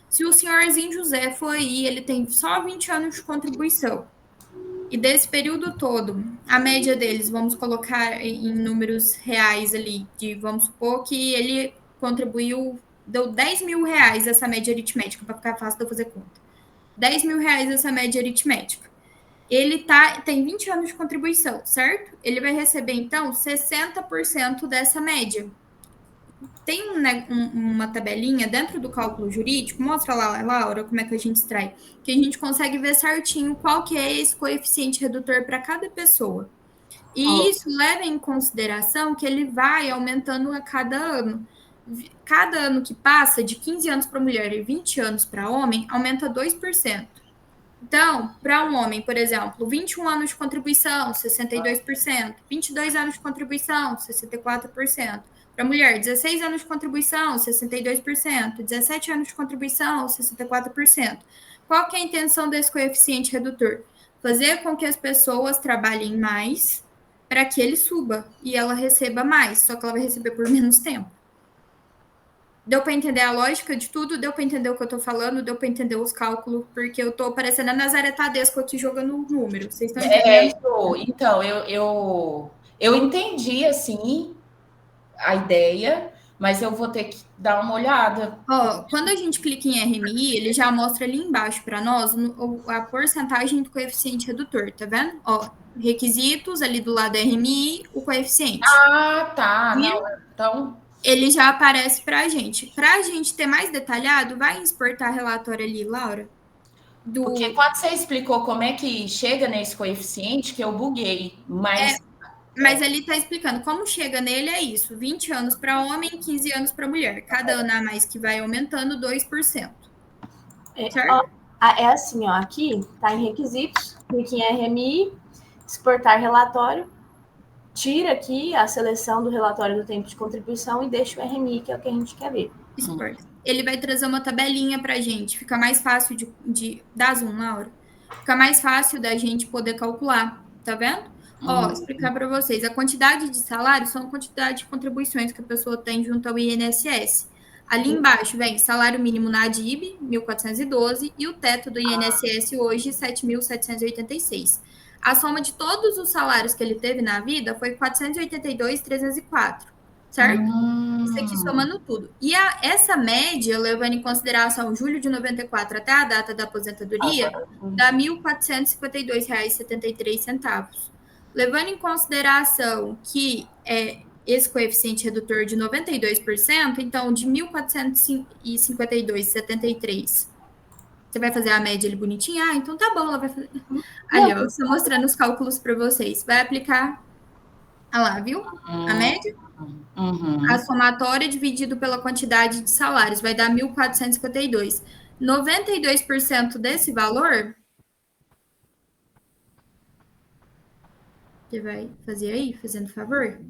Se o senhorzinho José for aí, ele tem só 20 anos de contribuição. E desse período todo, a média deles, vamos colocar em números reais ali, vamos supor que ele contribuiu, deu 10 mil reais essa média aritmética, para ficar fácil de eu fazer conta. 10 mil reais essa média aritmética. Ele tem 20 anos de contribuição, certo? Ele vai receber, então, 60% dessa média. Tem uma tabelinha dentro do cálculo jurídico, mostra lá, Laura, como é que a gente extrai, que a gente consegue ver certinho qual que é esse coeficiente redutor para cada pessoa. E isso leva em consideração que ele vai aumentando a cada ano. Cada ano que passa, de 15 anos para mulher e 20 anos para homem, aumenta 2%. Então, para um homem, por exemplo, 21 anos de contribuição, 62%. 22 anos de contribuição, 64%. Para mulher, 16 anos de contribuição, 62%. 17 anos de contribuição, 64%. Qual que é a intenção desse coeficiente redutor? fazer com que as pessoas trabalhem mais para que ele suba e ela receba mais, só que ela vai receber por menos tempo. Deu para entender a lógica de tudo? Deu para entender o que eu tô falando? Deu para entender os cálculos? Porque eu tô parecendo a Nazaré Tedesco aqui jogando número. Vocês estão entendendo? Então, eu entendi, assim, a ideia, mas eu vou ter que dar uma olhada. Ó, quando a gente clica em RMI, ele já mostra ali embaixo para nós a porcentagem do coeficiente redutor, tá vendo? Ó, requisitos ali do lado da RMI, o coeficiente. Ah, tá. Não, então, Ele já aparece para a gente. Para a gente ter mais detalhado, vai exportar relatório ali, Laura. porque quando você explicou como é que chega nesse coeficiente, que eu buguei, Mas ali está explicando como chega nele é isso: 20 anos para homem, 15 anos para mulher. Cada ano a mais que vai aumentando 2%. Certo? É assim, ó, aqui tá em requisitos, clique em RMI, exportar relatório, tira aqui a seleção do relatório do tempo de contribuição e deixa o RMI, que é o que a gente quer ver. Exporta. Ele vai trazer uma tabelinha para a gente. Fica mais fácil de dar zoom, Laura. Fica mais fácil da gente poder calcular. Tá vendo? Ó, explicar para vocês. A quantidade de salários são a quantidade de contribuições que a pessoa tem junto ao INSS. Ali embaixo vem salário mínimo na ADIB, 1.412, e o teto do INSS hoje, 7.786. A soma de todos os salários que ele teve na vida foi 482.304, certo? Isso aqui somando tudo. E essa média, levando em consideração julho de 94 até a data da aposentadoria, dá R$ 1.452,73. Levando em consideração que esse coeficiente redutor de 92%, então de 1.452,73. Você vai fazer a média ali bonitinha? Ah, então tá bom, ela vai fazer. Ali, ó, estou mostrando os cálculos para vocês. Vai aplicar. Olha lá, viu? A média? A somatória dividido pela quantidade de salários vai dar 1.452. 92% desse valor. Você vai fazer aí, fazendo favor?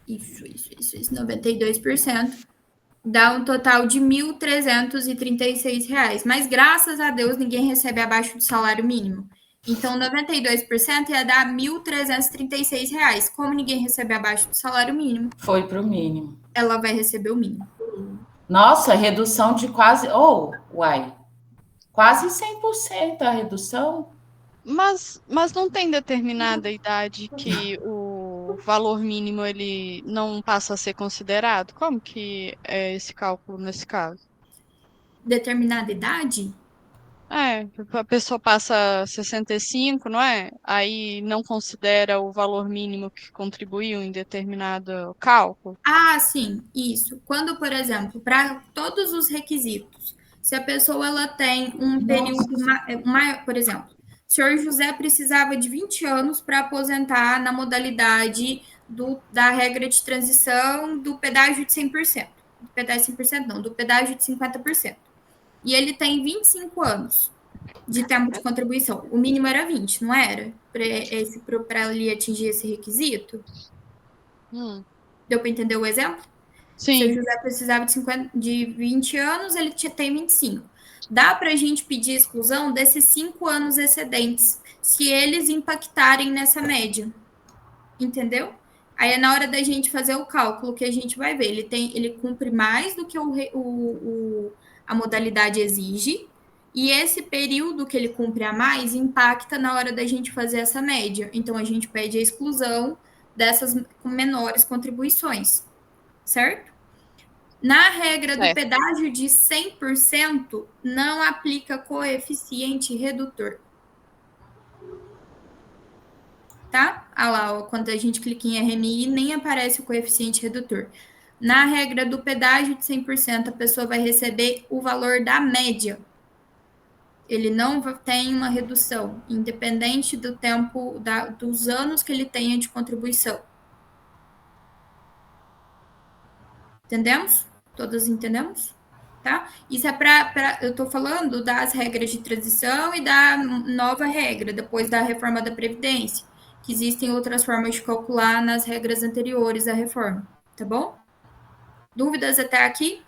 Isso. 92%. Dá um total de R$ 1.336. Mas graças a Deus ninguém recebe abaixo do salário mínimo. Então, 92% ia dar R$ 1.336. Como ninguém recebe abaixo do salário mínimo, foi para o mínimo. Ela vai receber o mínimo. Nossa, redução de quase. Quase 100% a redução. Mas não tem determinada idade que o valor mínimo ele não passa a ser considerado? Como que é esse cálculo nesse caso? Determinada idade? A pessoa passa 65, não é? Aí não considera o valor mínimo que contribuiu em determinado cálculo? Ah, sim, isso. Quando, por exemplo, para todos os requisitos, se a pessoa ela tem um período maior, por exemplo, o senhor José precisava de 20 anos para aposentar na modalidade da regra de transição do pedágio de 100%. Do pedágio de 100% não, do pedágio de 50%. E ele tem 25 anos de tempo de contribuição. O mínimo era 20, não era? Para ele atingir esse requisito? Deu para entender o exemplo? Sim. Se o José precisava de 20 anos, ele tem 25. Dá para a gente pedir exclusão desses 5 anos excedentes, se eles impactarem nessa média. Entendeu? Aí é na hora da gente fazer o cálculo que a gente vai ver. Ele cumpre mais do que a modalidade exige, e esse período que ele cumpre a mais impacta na hora da gente fazer essa média. Então, a gente pede a exclusão dessas menores contribuições, certo? Na regra do pedágio de 100%, não aplica coeficiente redutor. Tá? Olha lá, ó, quando a gente clica em RMI, nem aparece o coeficiente redutor. Na regra do pedágio de 100%, a pessoa vai receber o valor da média. Ele não tem uma redução, independente do tempo, dos anos que ele tenha de contribuição. Entendemos? Todas entendemos? Tá? Isso é eu estou falando das regras de transição e da nova regra, depois da reforma da Previdência, que existem outras formas de calcular nas regras anteriores à reforma, tá bom? Dúvidas até aqui?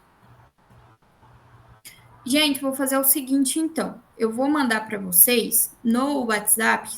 Gente, vou fazer o seguinte, então. Eu vou mandar para vocês no WhatsApp.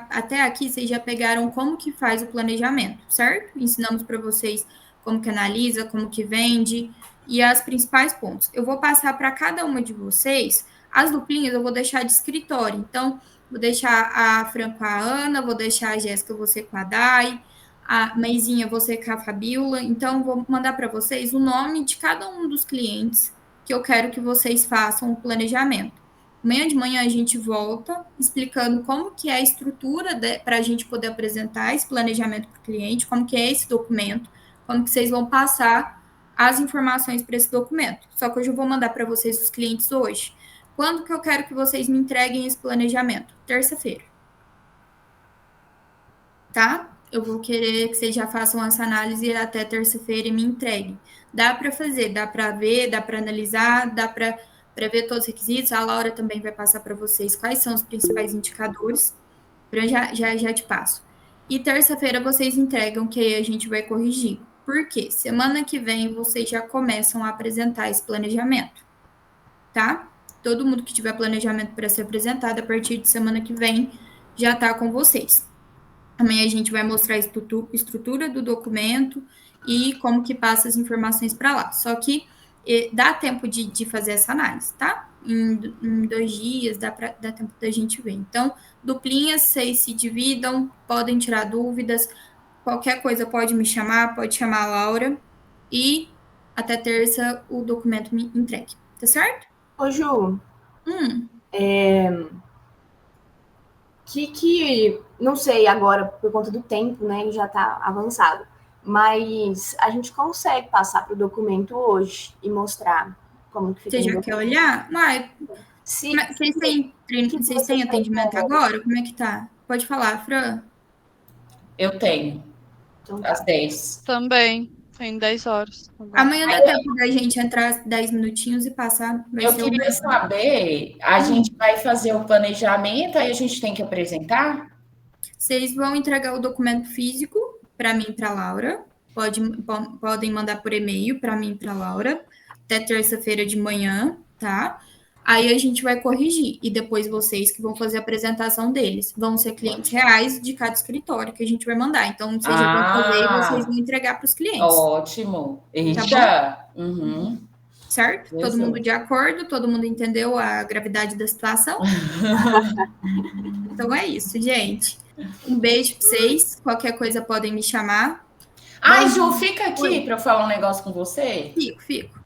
Até aqui, vocês já pegaram como que faz o planejamento, certo? Ensinamos para vocês como que analisa, como que vende e as principais pontos. Eu vou passar para cada uma de vocês. As duplinhas eu vou deixar de escritório. Então, vou deixar a Fran com a Ana, vou deixar a Jéssica você com a Dai, a Meizinha você com a Fabiola. Então, vou mandar para vocês o nome de cada um dos clientes que eu quero que vocês façam o planejamento. Amanhã de manhã a gente volta explicando como que é a estrutura para a gente poder apresentar esse planejamento para o cliente, como que é esse documento, como que vocês vão passar as informações para esse documento. Só que hoje eu vou mandar para vocês os clientes hoje. Quando que eu quero que vocês me entreguem esse planejamento? Terça-feira. Tá? Eu vou querer que vocês já façam essa análise até terça-feira e me entreguem. Dá para fazer, dá para ver, dá para analisar, dá para ver todos os requisitos. A Laura também vai passar para vocês quais são os principais indicadores. Eu já te passo. E terça-feira vocês entregam, que aí a gente vai corrigir. Por quê? Semana que vem vocês já começam a apresentar esse planejamento. Tá? Todo mundo que tiver planejamento para ser apresentado, a partir de semana que vem, já está com vocês. Amanhã a gente vai mostrar a estrutura do documento e como que passa as informações para lá. Só que dá tempo de fazer essa análise, tá? Em 2 dias dá tempo da gente ver. Então, duplinhas, vocês se dividam, podem tirar dúvidas. Qualquer coisa pode me chamar, pode chamar a Laura. E até terça o documento me entregue. Tá certo? Ô, Ju, não sei agora, por conta do tempo, né, ele já está avançado, mas a gente consegue passar para o documento hoje e mostrar como que fica. Você já quer olhar? Vocês têm atendimento agora? Como é que tá? Pode falar, Fran. Eu tenho. Então, às 10. Também. Tem 10 horas. Amanhã dá tempo da gente entrar 10 minutinhos e passar. Eu queria saber, a gente vai fazer o planejamento, aí a gente tem que apresentar? Vocês vão entregar o documento físico para mim e para a Laura. Podem mandar por e-mail para mim e para a Laura até terça-feira de manhã, tá? Aí a gente vai corrigir. E depois vocês que vão fazer a apresentação deles. Vão ser clientes reais de cada escritório que a gente vai mandar. Então, vocês já vão fazer e vocês vão entregar para os clientes. Ótimo. Tá bom? Uhum. Certo? Todo mundo de acordo? Todo mundo entendeu a gravidade da situação? Então é isso, gente. Um beijo para vocês. Qualquer coisa podem me chamar. Ai, Ju, fica aqui para eu falar um negócio com você. Fico.